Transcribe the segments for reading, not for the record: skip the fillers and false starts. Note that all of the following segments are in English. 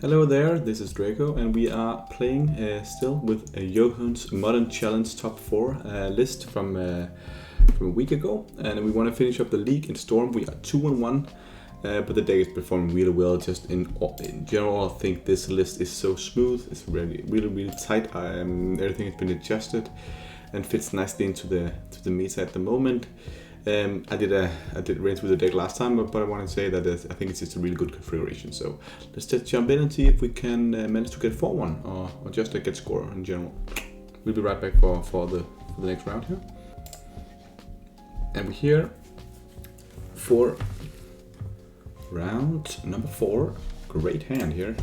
Hello there, this is Draco, and we are playing still with Johan's Modern Challenge Top 4 list from a week ago, and we want to finish up the league in Storm. We are 2-1, but the deck is performing really well. Just in general, I think this list is so smooth. It's really tight. Everything has been adjusted and fits nicely into the meta at the moment. I did run through the deck last time, but I want to say that I think it's just a really good configuration. So let's just jump in and see if we can manage to get 4-1 or just a get score in general. We'll be right back for the next round here. And we're here for round number 4. Great hand here.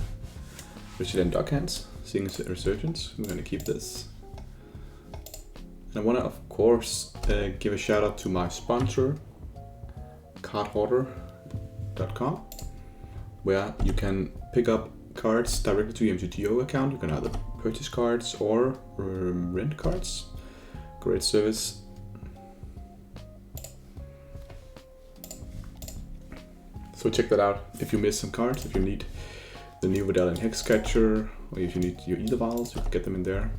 Richard and Dog Hands, seeing a resurgence. I'm going to keep this. And I want to, of course, give a shout out to my sponsor, cardhoarder.com, where you can pick up cards directly to your MTGO account. You can either purchase cards or rent cards. Great service. So check that out if you miss some cards, if you need the new Vidalian Hexcatcher, or if you need your Ether Vials, you can get them in there.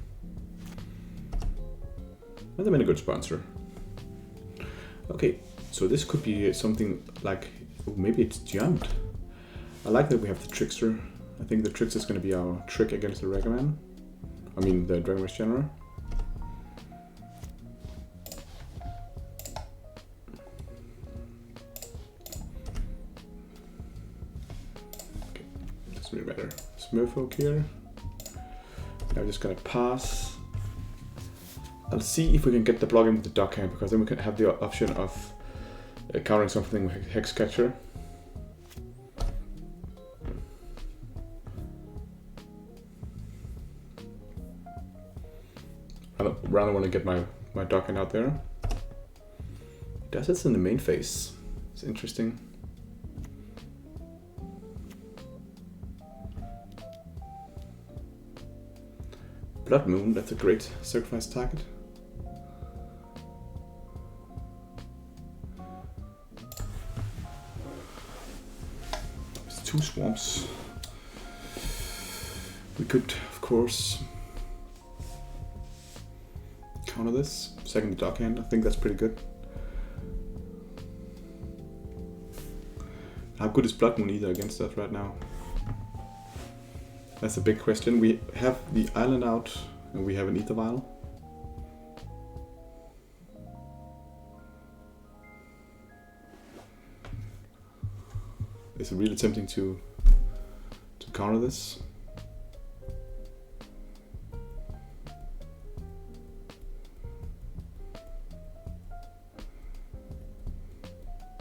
And they've been a good sponsor. Okay, so this could be something like, maybe it's jumped. I like that we have the Trickster. I think the Trickster is going to be our trick against the Ragaman. I mean the Dragon Race General. Okay, doesn't really matter. It's Merfolk here. I'm just going to pass. I'll see if we can get the block in with the Dog Hand, because then we can have the option of countering something with Hexcatcher. I rather want to get my Dog Hand out there. It does this in the main phase. It's interesting. Blood Moon, that's a great sacrifice target. There's 2 swamps. We could, of course, counter this. Second the Dog Hand, I think that's pretty good. How good is Blood Moon either against us right now? That's a big question. We have the island out and we have an Ether Vial. It's really tempting to counter this.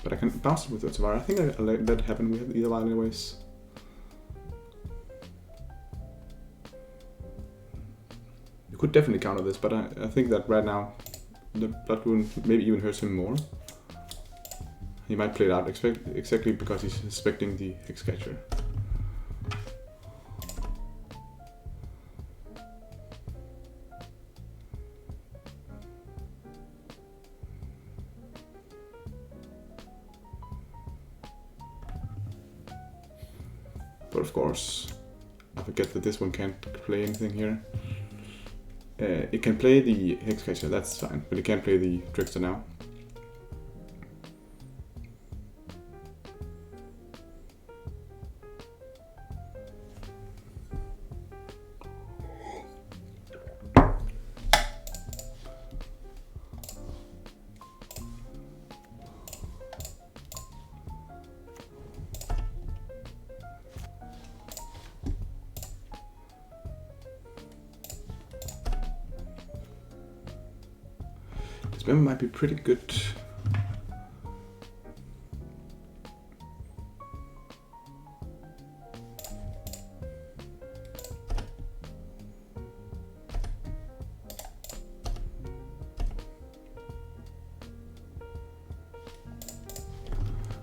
But I can bounce it with the Ether Vial. I think I'll let that happen. We have the Ether Vial anyways. Could definitely counter this, but I think that right now the Blood Moon maybe even hurts him more. He might play it out exactly because he's expecting the Hexcatcher. But of course, I forget that this one can't play anything here. It can play the Hexcatcher, that's fine, but it can't play the Trickster now. This member might be pretty good.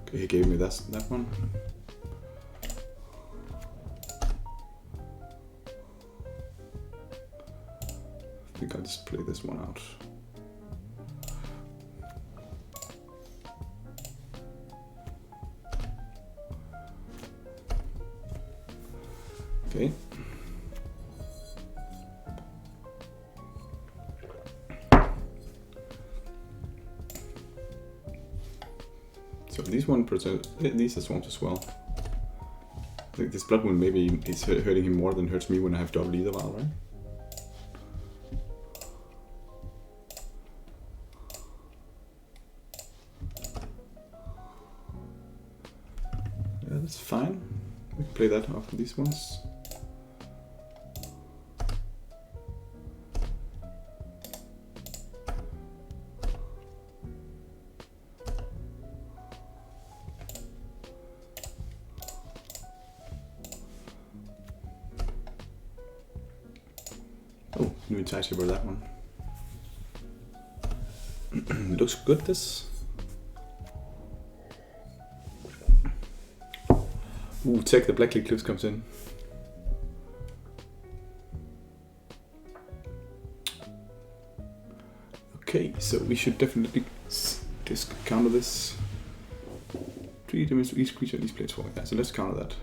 Okay, he gave me that one. I think I'll just play this one out. Okay. So these are swamps as well. I think this Blood Moon maybe is hurting him more than hurts me when I have double either vial, right? Yeah, that's fine. We can play that after these ones. Oh, new entirety about that one. Looks good, this. Ooh, check, the Black Eclipse comes in. Okay, so we should definitely just counter this. 3 damage to each creature on these plates. Yeah, so let's counter that.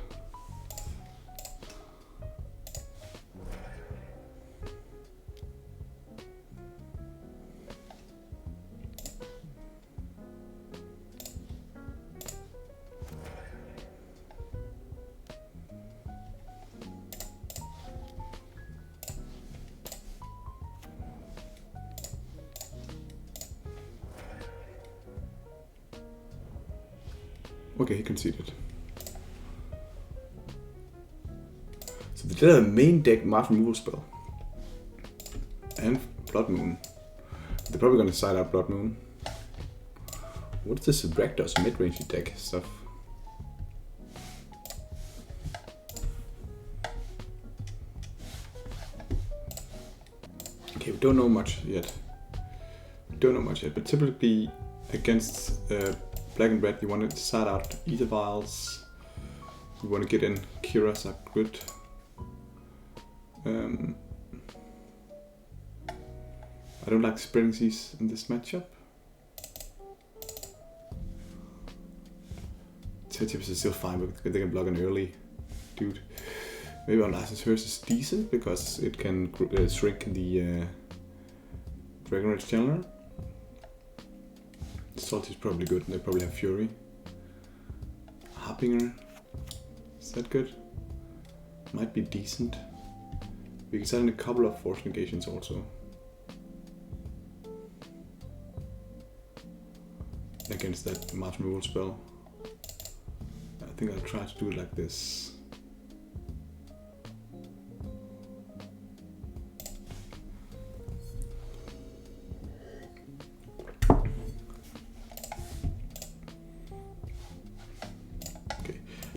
Okay, he conceded. So they did a main deck March removal spell. And Blood Moon. They're probably gonna side out Blood Moon. What is this Rakdos mid-range deck stuff? Okay, we don't know much yet. But typically against Black and red, you want to side out Ether Vials. You want to get in Kira's are good. I don't like Spreading Seas in this matchup. Tips is still fine, but they can block an early dude. Maybe Unlicensed Hearse is decent because it can shrink the Dragon Rage Channeler. Salt is probably good, and they probably have Fury. Harpinger, is that good? Might be decent. We can set in a couple of force negations also. Against that March removal spell. I think I'll try to do it like this.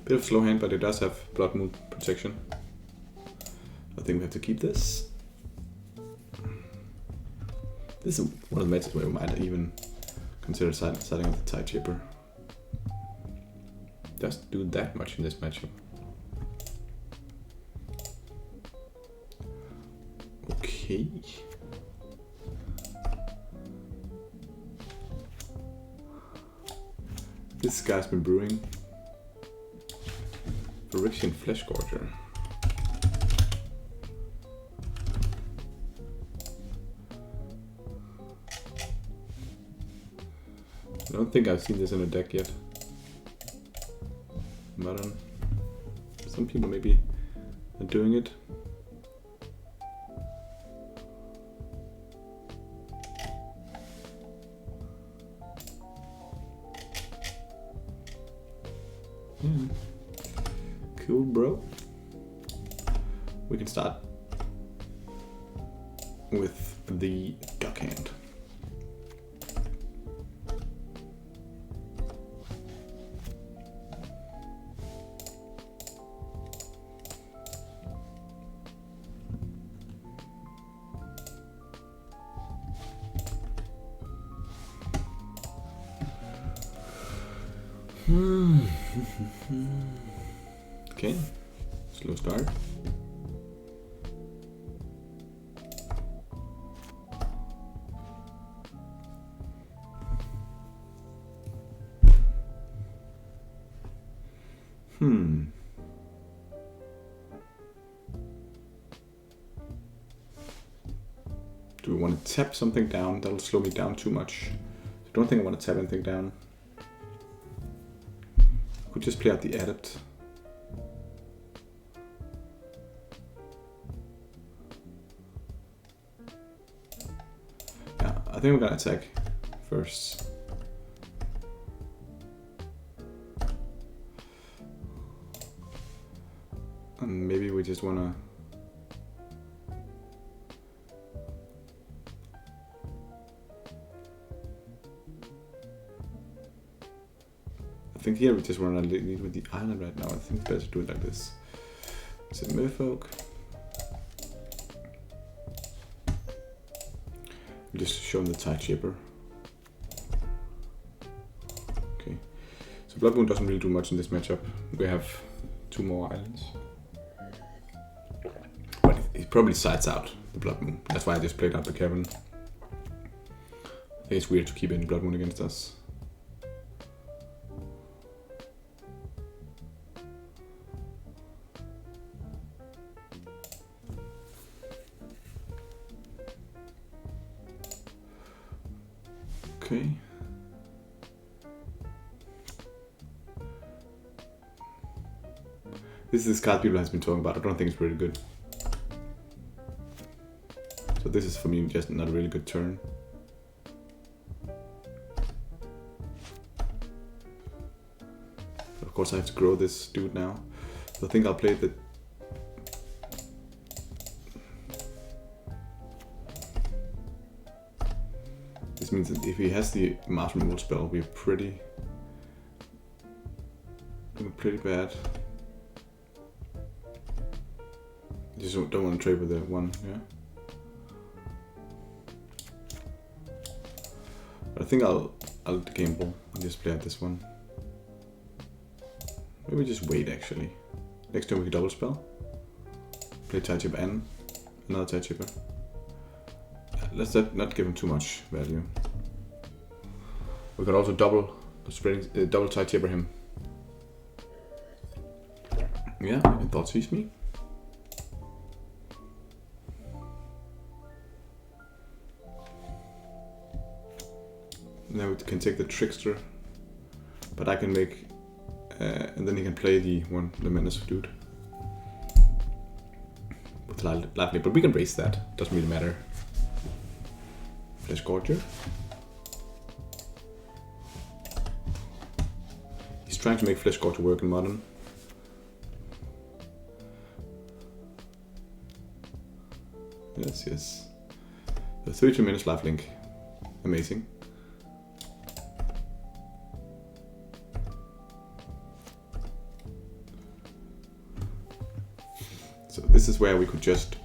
Bit of slow hand, but it does have Blood Moon protection. I think we have to keep this. This is one of the matches where we might even consider setting up the Tide Chipper. Doesn't do that much in this matchup. Okay. This guy's been brewing. Phyrexian Flesh Gorger. I don't think I've seen this in a deck yet. Modern. Some people maybe are doing it. Yeah. Cool, bro. We can start with the Duck Hand. Okay, slow start. Do we want to tap something down? That'll slow me down too much. I don't think I want to tap anything down. I could just play out the Adept. Yeah, I think we're gonna attack first. And maybe we just wanna... I think here we just want to lead with the island right now. I think it's better to do it like this. Is it Merfolk? Just show them the tide shaper. Okay. So Blood Moon doesn't really do much in this matchup. We have 2 more islands. But it probably sides out the Blood Moon. That's why I just played out the Cavern. I think it's weird to keep in Blood Moon against us. Okay. This is this card people has been talking about. I don't think it's really good. So this is for me just not a really good turn. Of course I have to grow this dude now. So I think I'll play the... This means that if he has the Mass Removal spell, we're pretty bad. Just don't want to trade with the 1, yeah. But I think I'll gamble and just play out this one. Maybe just wait actually. Next turn we can double spell. Play tide chipper and another tide chipper. Let's not give him too much value. We could also double tide chipper him. Yeah, he thought sees me. Now we can take the Trickster, but I can make, and then he can play the Menace dude with Lively. But we can raise that. Doesn't really matter. Flesh Gorger. He's trying to make Flesh Gorger work in Modern. Yes, yes. The 32 minutes lifelink. Amazing. So this is where we could just,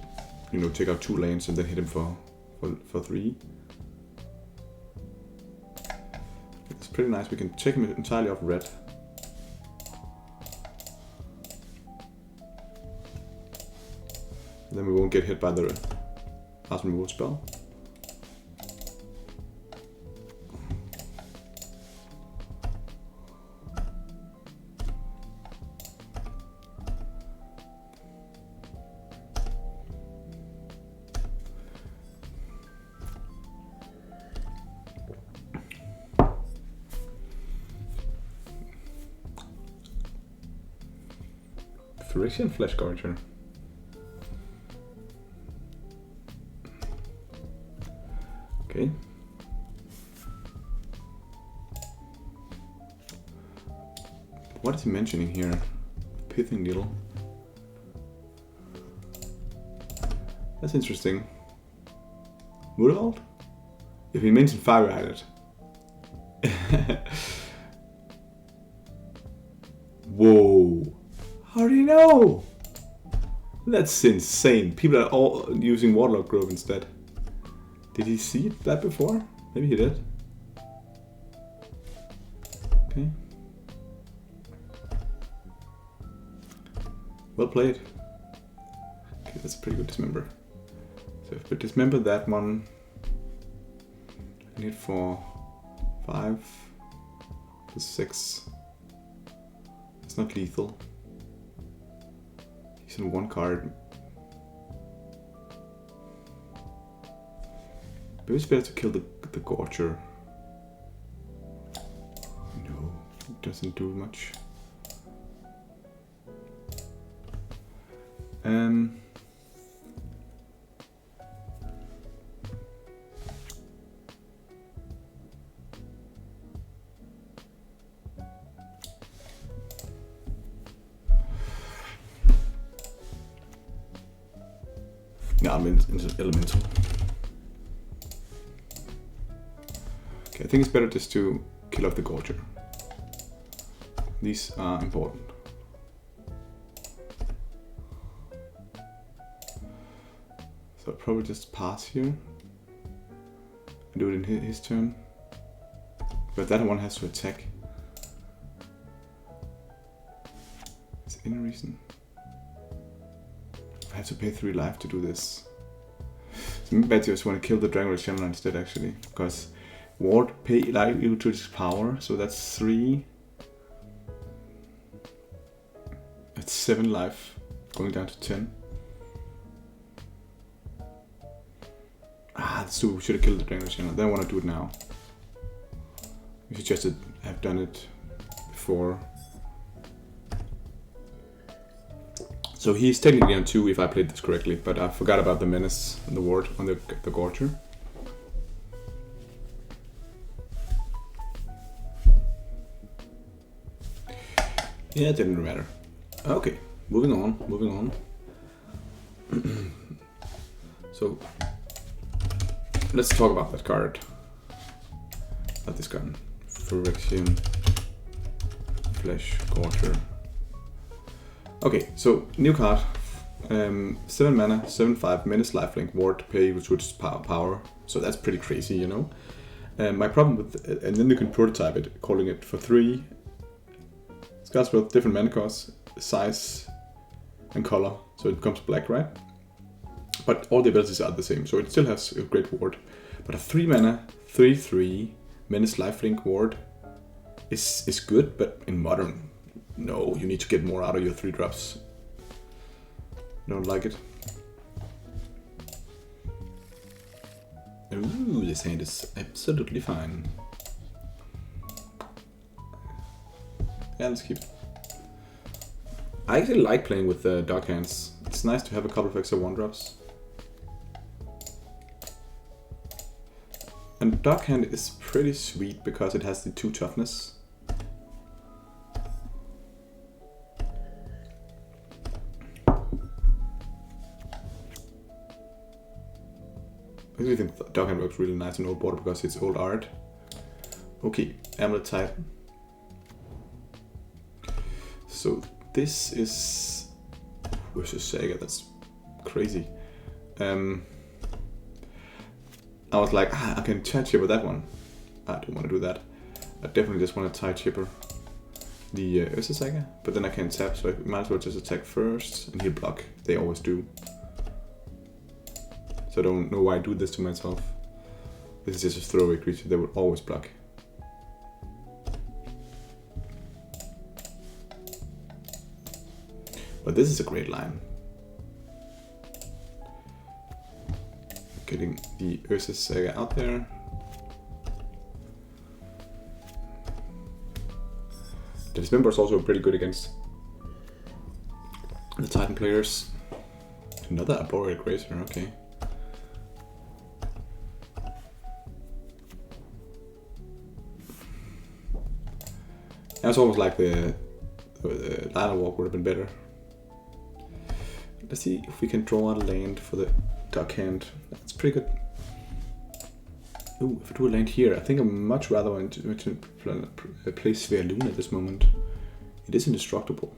you know, take out 2 lanes and then hit him for 3. It's pretty nice. We can take him entirely off red. And then we won't get hit by the Mass Removal spell. Phyrexian Flesh Gorger. Okay. What is he mentioning here? Pithing Needle. That's interesting. Murdervault? If he mentioned Fire Islet. Whoa. How do you know? That's insane. People are all using Waterlogged Grove instead. Did he see that before? Maybe he did. Okay. Well played. Okay, that's a pretty good dismember. So if we dismember that one, I need for 5 to 6. It's not lethal. He's in 1 card. Maybe it's better to kill the Gorger. No, it doesn't do much. Yeah, I'm into elemental. Okay, I think it's better just to kill off the Gorger. These are important. So I'll probably just pass here. And do it in his turn. But that one has to attack. Is there any reason? I have to pay 3 life to do this. So maybe I just want to kill the Draco Channel instead actually. Because ward pay life equal to its power, so that's 3. That's 7 life, going down to 10. Ah, that's too. We should have killed the Draco Channel. Then I want to do it now. We should just have done it before. So he's technically on 2 if I played this correctly, but I forgot about the menace and the ward on the Gorger. Yeah, it didn't matter. Okay, moving on. So let's talk about that card. Not this gun. Phyrexian Flesh Gorger. Okay, so new card. 7 mana, 7/5, menace, lifelink, ward, pay which is power. So that's pretty crazy, you know. My problem with, and then you can prototype it, calling it for 3. It's got both different mana costs, size, and color, so it becomes black, right? But all the abilities are the same, so it still has a great ward. But a 3 mana, 3/3 menace, lifelink, ward is good, but in modern, no, you need to get more out of your 3 drops. Don't like it. Ooh, this hand is absolutely fine. Yeah, let's keep it. I actually like playing with the dark hands. It's nice to have a couple of extra 1-drops. And dark hand is pretty sweet because it has the 2 toughness. I really think dark hand works really nice in old border because it's old art. Okay, Amulet Titan. So this is versus Saga. That's crazy. I was like, I can tie chipper that one. I don't want to do that. I definitely just want to tie chipper the Ursa Saga, but then I can't tap, so I might as well just attack first and he'll block. They always do. So I don't know why I do this to myself. This is just a throwaway creature. They will always block. But this is a great line. Getting the Ursa Saga out there. The Dismember is also pretty good against the Titan players. Another Arboreal Grazer, okay. I was almost like the ladder walk would have been better. Let's see if we can draw out a land for the dark hand. That's pretty good. Ooh, if I do a land here, I think I'm much rather want to play Sverlun at this moment. It is indestructible.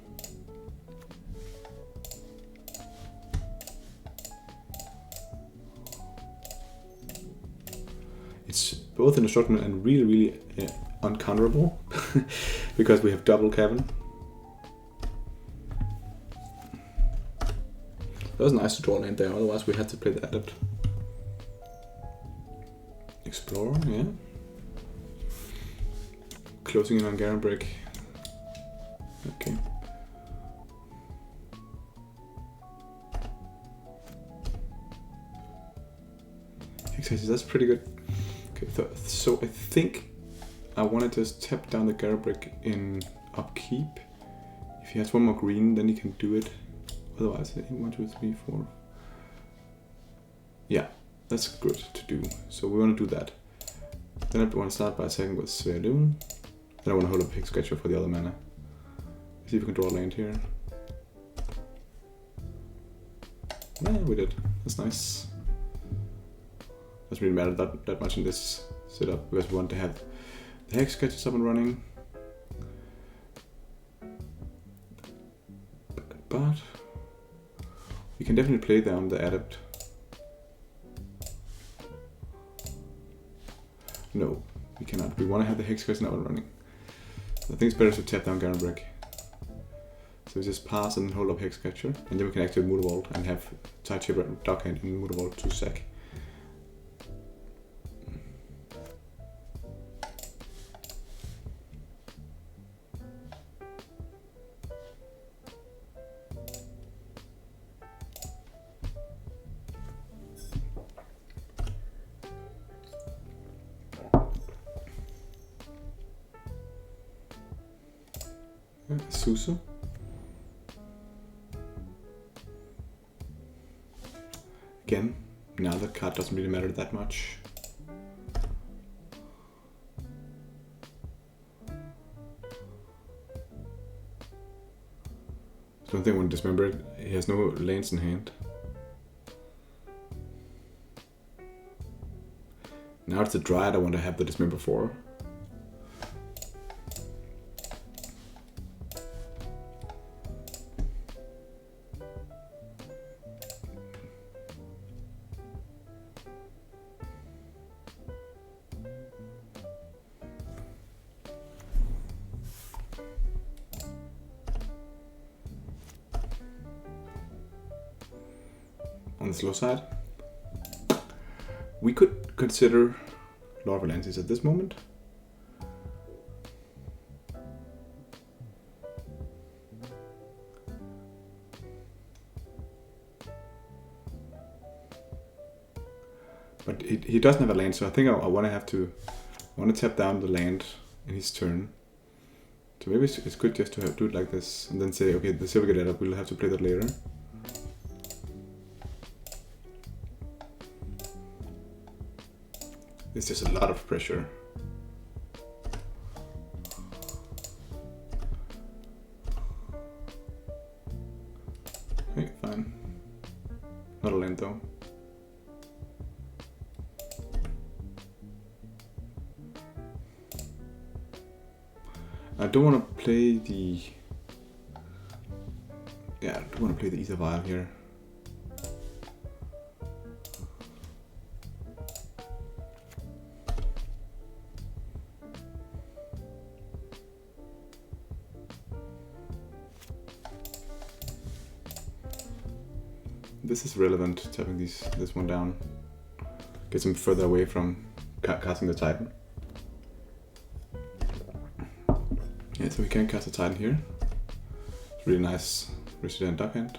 It's both indestructible and really uncounterable because we have double Cavern. That was nice to draw land there, otherwise we had to play the Adept. Explorer, yeah. Closing in on Garen Break. Okay. catches. That's pretty good. Okay, so I think I want to just tap down the Garbrick in upkeep. If he has one more green, then he can do it. Otherwise, 1, 2, 3, 4. Yeah, that's good to do. So we want to do that. Then I want to start by attacking with Sverloon. Then I want to hold up Hex Scratcher for the other mana. See if we can draw a land here. Yeah, we did. That's nice. Doesn't really matter that much in this setup because we want to have the Hex Scratchers up and running. But we can definitely play down the Adept. No, we cannot. We want to have the Hex Scratcher up and running. So I think it's better to tap down Garbrick. So we just pass and hold up Hex Scratcher, and then we can activate Mutavault and have Sideshaper Dockhand and Mutavault to sack. Susu. Again, now the card doesn't really matter that much. So one thing I want to dismember it, he has no lands in hand. Now it's the Dryad I want to have the dismember for. On the slow side, we could consider Lord of Atlantis at this moment. But he doesn't have a land, so I think I want to tap down the land in his turn. So maybe it's good just to do it like this, and then say, okay, the silver get up, we'll have to play that later. It's just a lot of pressure. Okay, fine. Not a land though. I don't want to play the... Yeah, I don't want to play the Ether Vial here. This is relevant, tapping this one down. Gets him further away from casting the Titan. Yeah, so we can cast a Titan here. It's really nice Resident Dockhand.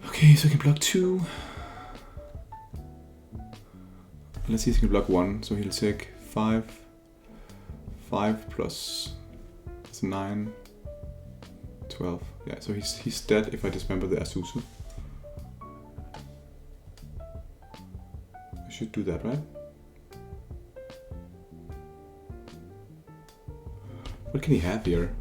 Okay, so he can block 2. Let's see if he can block 1, so he'll take 5. 5 plus that's 9. 12. Yeah, so he's dead if I dismember the Asusu. I should do that, right? What can he have here?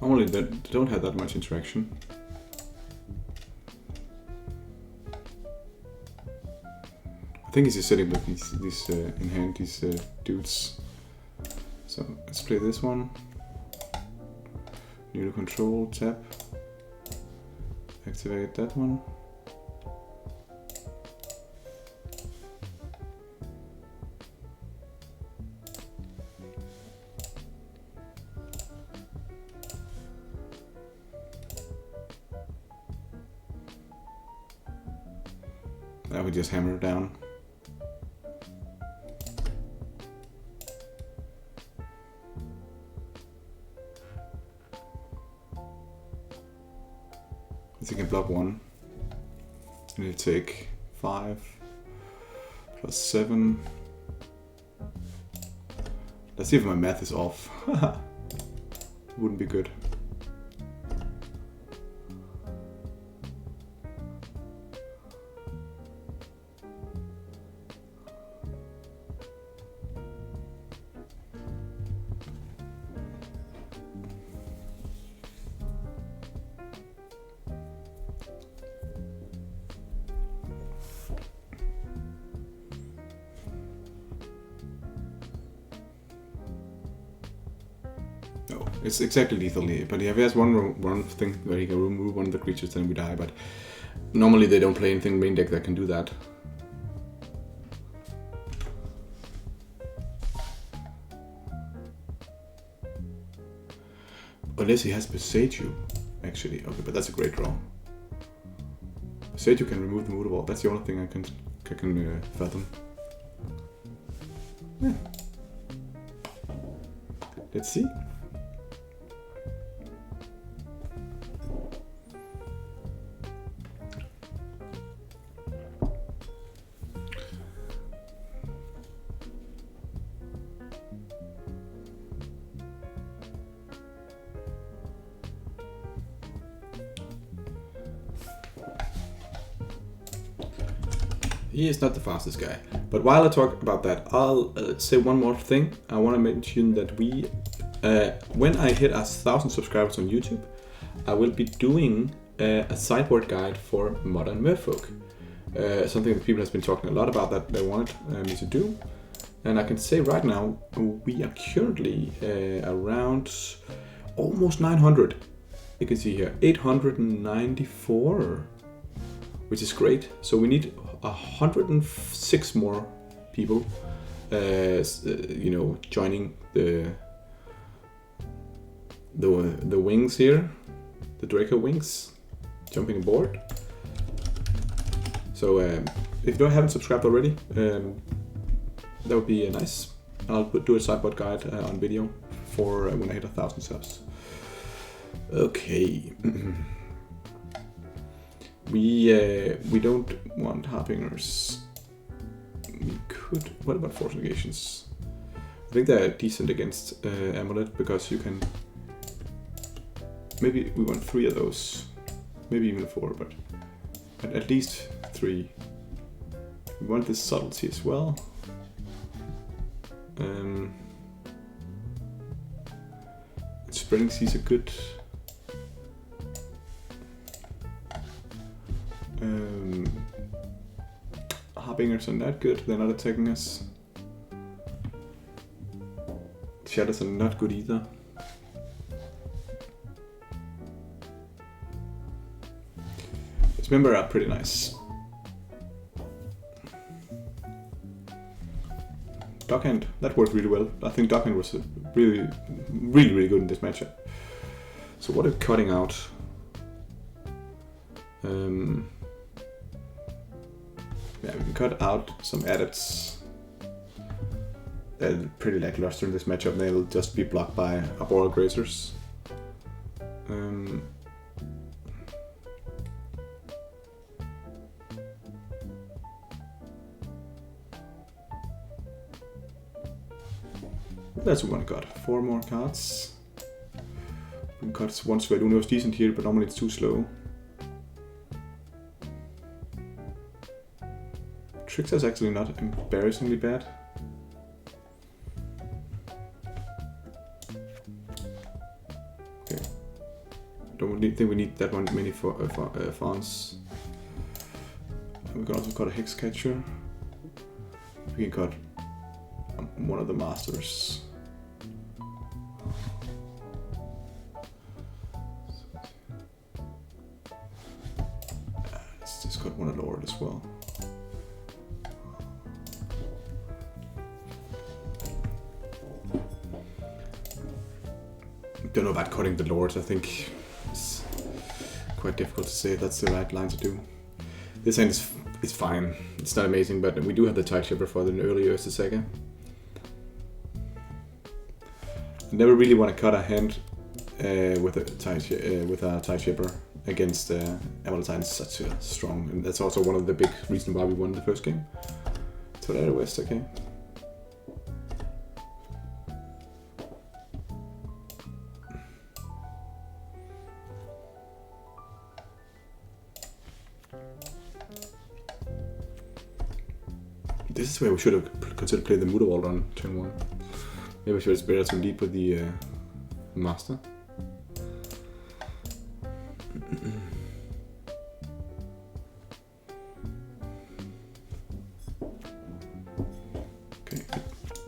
Normally they don't have that much interaction. I think he's just sitting with these in hand, these dudes. So let's play this one. New to control, tap. Activate that one. I would just hammer it down. 1. And you take 5 plus 7. Let's see if my math is off. Wouldn't be good. No, it's exactly lethal here, but if he has one thing where he can remove one of the creatures, then we die, but normally they don't play anything main deck that can do that. Unless he has Besage, actually. Okay, but that's a great draw. Besage can remove the Motor Ball. That's the only thing I can fathom. Yeah. Let's see. He is not the fastest guy. But while I talk about that, I'll say one more thing. I want to mention that we, when I hit 1,000 subscribers on YouTube, I will be doing a sideboard guide for Modern Merfolk. Something that people have been talking a lot about that they wanted me to do. And I can say right now, we are currently around almost 900. You can see here, 894, which is great. So we need 106 more people, you know, joining the wings here, the Draco wings, jumping aboard. So if you haven't subscribed already, that would be nice. I'll do a sideboard guide on video for when I hit 1,000 subs. Okay. We don't want Harbingers. We could. What about Force Negations? I think they're decent against Amulet because you can. Maybe we want 3 of those, maybe even 4, but at least 3. We want this subtlety as well. Spreading Seas are good. Harbingers are not good, they're not attacking us. Shadows are not good either. Dismember are pretty nice. Dockhand, that worked really well. I think Dockhand was really good in this matchup. So what are we cutting out? Yeah, we can cut out some adepts. They're pretty lackluster in this matchup. They'll just be blocked by Arboreal Grazers. That's what I got. 4 more cards. We can cut one Svaluno is decent here, but normally it's too slow. Trickster is actually not embarrassingly bad. Okay. Don't think we need that many for fawns. We can also cut a Hex Catcher. We can cut one of the masters. Let's just cut one of Lord as well. Don't know about cutting the Lords. I think it's quite difficult to say if that's the right line to do. This hand is fine. It's not amazing, but we do have the Tide Shipper for the early Ursa Saga. I never really want to cut a hand with a Tide Shipper. against Avalantine is such a strong, and that's also one of the big reasons why we won the first game. Tornado West, okay. This is where we should have considered playing the Mutterwald on turn 1. Maybe it's better to lead with the Master. Okay,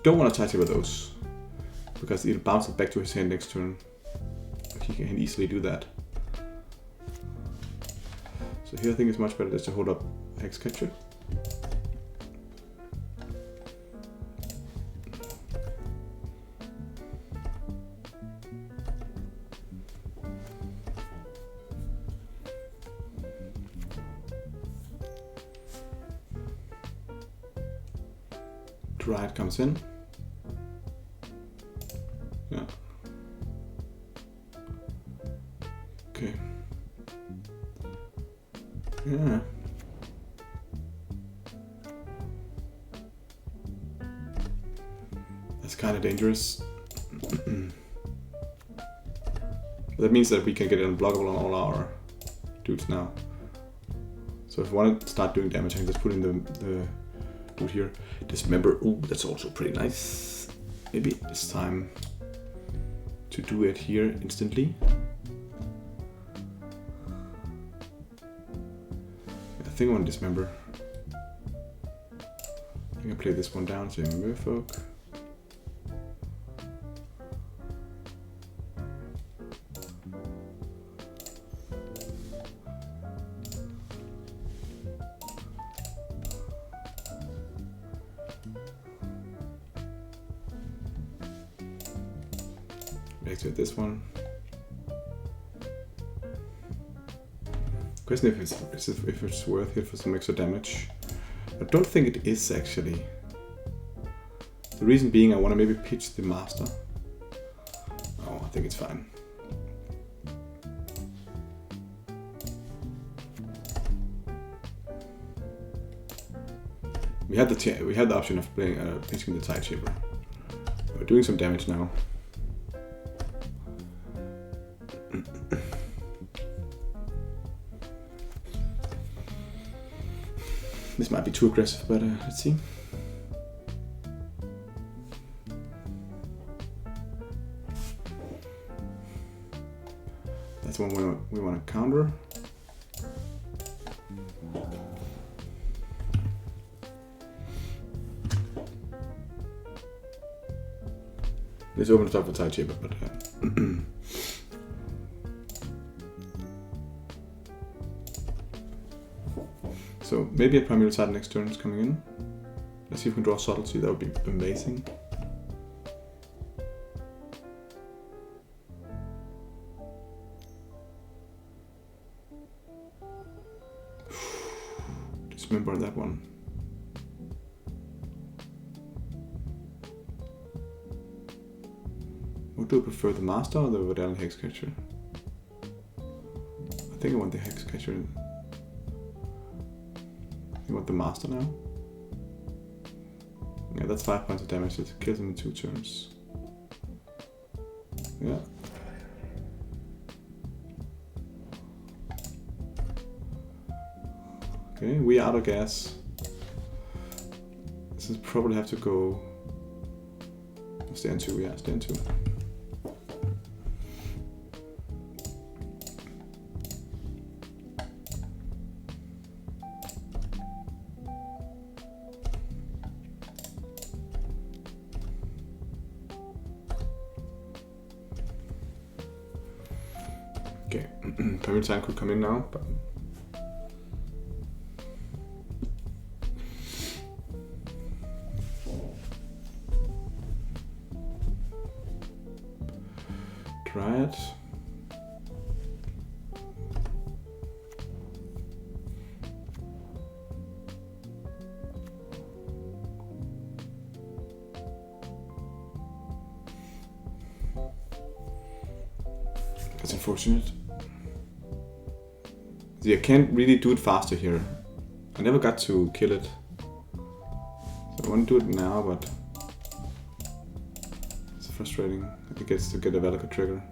don't want to touch it with those, because it'll bounce it back to his hand next turn. He can easily do that. So here I think it's much better just to hold up Hexcatcher. Dryad comes in. Yeah. Okay. Yeah. That's kind of dangerous. That means that we can get it unblockable on all our dudes now. So if we want to start doing damage, I can just put in the dude here. Dismember. Ooh, that's also pretty nice. Maybe it's time to do it here instantly. I think I want to dismember. I think I play this one down to Merfolk. Activate this one. Question if it's worth it for some extra damage. I don't think it is actually. The reason being I want to maybe pitch the Master. Oh, I think it's fine. We had the option of playing pitching the Tideshaper. We're doing some damage now. This might be too aggressive, but let's see. That's one we want to counter. Let's open it up for Tideshaper, but so maybe a Primeval Tide next turn is coming in. Let's see if we can draw Subtlety, that would be amazing. Dismember that one. What do you prefer, the Master or the Verdalian Hexcatcher? I think I want the Hexcatcher. You want the Master now? Yeah, that's 5 points of damage. It kills him in 2 turns. Yeah. Okay, we out of gas. This is probably have to go. Stand 2, yeah, stand 2. Okay, Primeval Tide could come in now, but Dryad. That's unfortunate. See, I can't really do it faster here. I never got to kill it. So I want to do it now, but it's frustrating. It gets to get a Valakut trigger.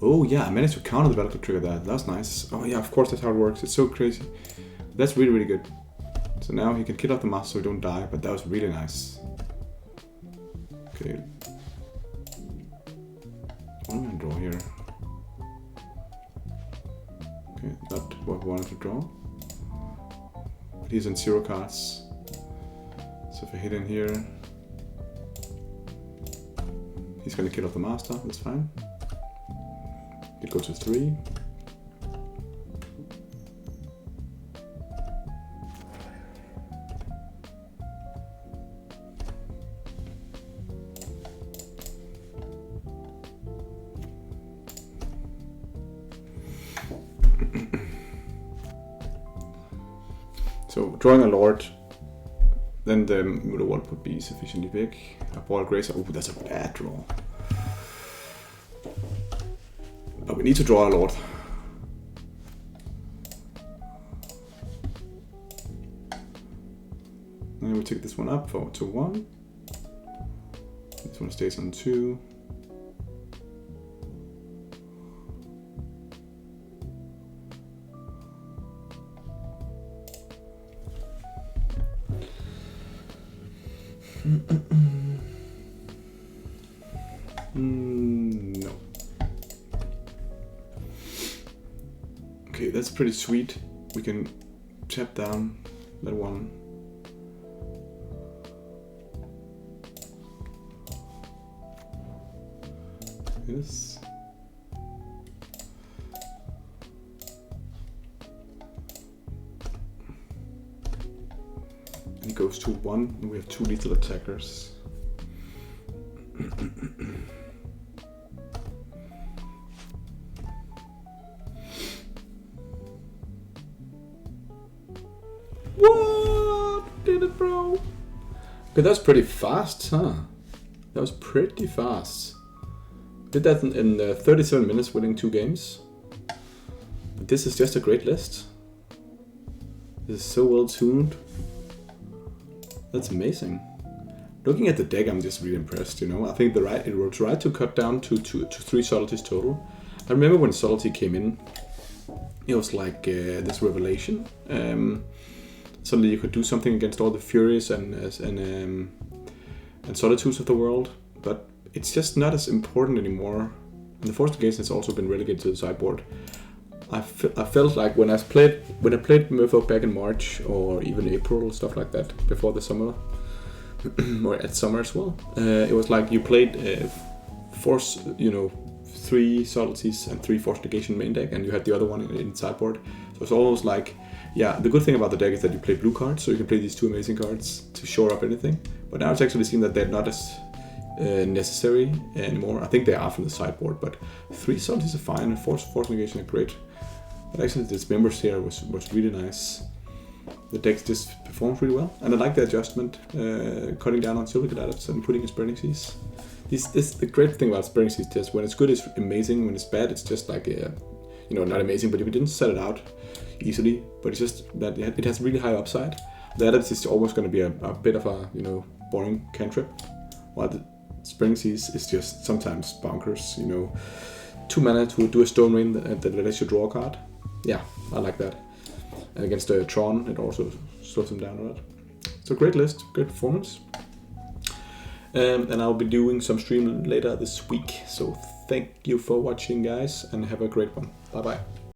Oh yeah, I managed to counter the Valakut trigger that. That's nice. Oh yeah, of course that's how it works. It's so crazy. That's really, really good. So now he can kill off the master so he don't die, but that was really nice. Okay. What am I gonna draw here? Okay, not what I wanted to draw. But he's on 0 cards. So if I hit in here, he's gonna kill off the master, that's fine. It goes to 3. So drawing a lord, then the Murder Wall would be sufficiently big. A Ball Grazer, oh that's a bad draw. But we need to draw a lord. And we take this one up for 2-1. This one stays on 2. No. Okay, that's pretty sweet. We can tap down that one. Yes. And it goes to 1, and we have 2 lethal attackers. What? Did it, bro? Okay, that's pretty fast, huh? That was pretty fast. Did that in 37 minutes, winning 2 games. But this is just a great list. This is so well tuned. That's amazing. Looking at the deck, I'm just really impressed. You know, I think it was right to cut down to 3 subtleties total. I remember when subtlety came in, it was like this revelation. Suddenly you could do something against all the furies and solitudes of the world, but it's just not as important anymore. And the Forced Engagement has also been relegated to the sideboard. I felt like when I played Merfolk back in March or even April, stuff like that, before the summer, or at summer as well, it was like you played 3 subtleties and 3 Forced Negation main deck, and you had the other one in sideboard. So it's almost like, yeah, the good thing about the deck is that you play blue cards, so you can play these 2 amazing cards to shore up anything. But now it's actually seen that they're not as necessary anymore. I think they are from the sideboard, but 3 subtleties are fine, and Forced Negation are great. But actually this members here was really nice. The deck just performs really well, and I like the adjustment, cutting down on Silver Gladiators and putting in Spreading Seas. The great thing about Spreading Seas is when it's good, it's amazing. When it's bad, it's just like not amazing. But if you didn't set it out easily, but it's just that it has really high upside. That is always going to be a bit of a boring cantrip, while the Spreading Seas is just sometimes bonkers. 2 mana to do a Stone Rain that lets you draw a card. Yeah, I like that. And against the Tron, it also slows them down a lot. So great list, great performance. And I'll be doing some stream later this week. So thank you for watching, guys, and have a great one. Bye bye.